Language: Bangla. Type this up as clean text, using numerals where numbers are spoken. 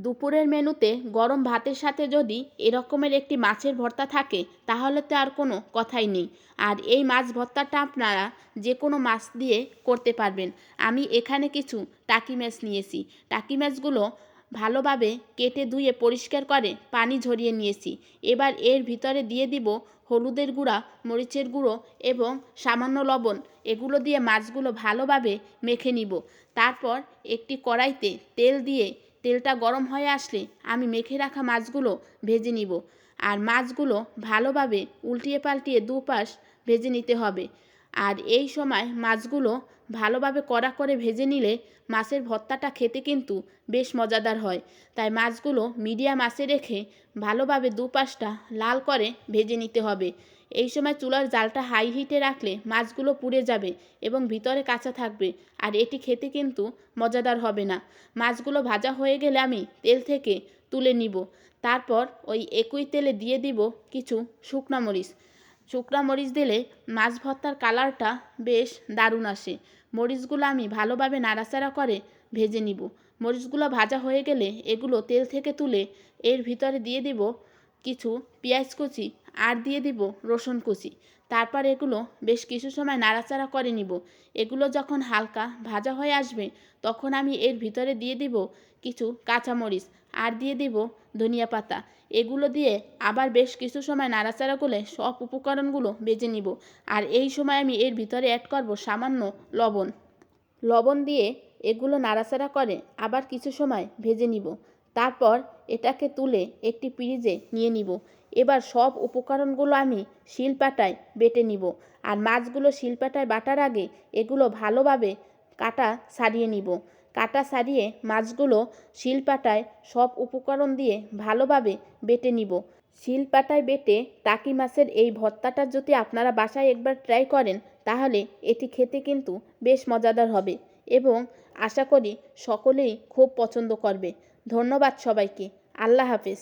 দুপুরের মেনুতে গরম ভাতের সাথে যদি এরকমের একটি মাছের ভর্তা থাকে তাহলে তো আর কোনো কথাই নেই। আর এই মাছ ভর্তাটা আপনারা যে কোনো মাছ দিয়ে করতে পারবেন। আমি এখানে কিছু টাকি মাছ নিয়েছি। টাকি মাছগুলো ভালোভাবে কেটে ধুয়ে পরিষ্কার করে পানি ঝরিয়ে নিয়েছি। এবার এর ভিতরে দিয়ে দিব হলুদের গুঁড়া, মরিচের গুঁড়ো এবং সামান্য লবণ। এগুলো দিয়ে মাছগুলো ভালোভাবে মেখে নিব। তারপর একটি কড়াইতে তেল দিয়ে তেলটা গরম হয়ে আসলে আমি মেখে রাখা মাছগুলো ভেজে নিব। আর মাছগুলো ভালোভাবে উল্টিয়ে পাল্টিয়ে দুপাশ ভেজে নিতে হবে। আর এই সময় মাছগুলো ভালোভাবে কড়া করে ভেজে নিলে মাছের ভর্তাটা খেতে কিন্তু বেশ মজাদার হয়। তাই মাছগুলো মিডিয়াম আঁচে রেখে ভালোভাবে দুপাশটা লাল করে ভেজে নিতে হবে। এই সময় চুলার জালটা হাই হিটে রাখলে মাছগুলো পুড়ে যাবে এবং ভিতরে কাঁচা থাকবে, আর এটি খেতে কিন্তু মজাদার হবে না। মাছগুলো ভাজা হয়ে গেলে আমি তেল থেকে তুলে নিব। তারপর ওই একই তেলে দিয়ে দিব কিছু শুকনো মরিচ। শুকনো মরিচ দিলে মাছ ভর্তার কালারটা বেশ দারুণ আসে। মরিচগুলো আমি ভালোভাবে নাড়াচাড়া করে ভেজে নিব। মরিচগুলো ভাজা হয়ে গেলে এগুলো তেল থেকে তুলে এর ভিতরে দিয়ে দিব কিছু পেঁয়াজ কুচি আর দিয়ে দিব রসুন কুচি। তারপর এগুলো বেশ কিছু সময় নাড়াচাড়া করে নিব। এগুলো যখন হালকা ভাজা হয়ে আসবে তখন আমি এর ভিতরে দিয়ে দিব কিছু কাঁচামরিচ আর দিয়ে দিব ধনিয়া পাতা। এগুলো দিয়ে আবার বেশ কিছু সময় নাড়াচাড়া করে সব উপকরণগুলো ভেজে নিব। আর এই সময় আমি এর ভিতরে অ্যাড করব সামান্য লবণ। লবণ দিয়ে এগুলো নাড়াচাড়া করে আবার কিছু সময় ভেজে নিব। তারপর এটাকে তুলে একটি পিরিজে নিয়ে নিব। এবার সব উপকরণগুলো আমি শিলপাটায় বেটে নিব। আর মাছগুলো শিলপাটায় বাটার আগে এগুলো ভালোভাবে কাটা ছাড়িয়ে নিব। কাটা ছাড়িয়ে মাছগুলো শিলপাটায় সব উপকরণ দিয়ে ভালোভাবে বেটে নিব। শিলপাটায় বেটে টাকি মাছের এই ভর্তাটা যদি আপনারা বাসায় একবার ট্রাই করেন তাহলে এটি খেতে কিন্তু বেশ মজাদার হবে এবং আশা করি সকলেই খুব পছন্দ করবে। ধন্যবাদ সবাইকে। আল্লাহ হাফেজ।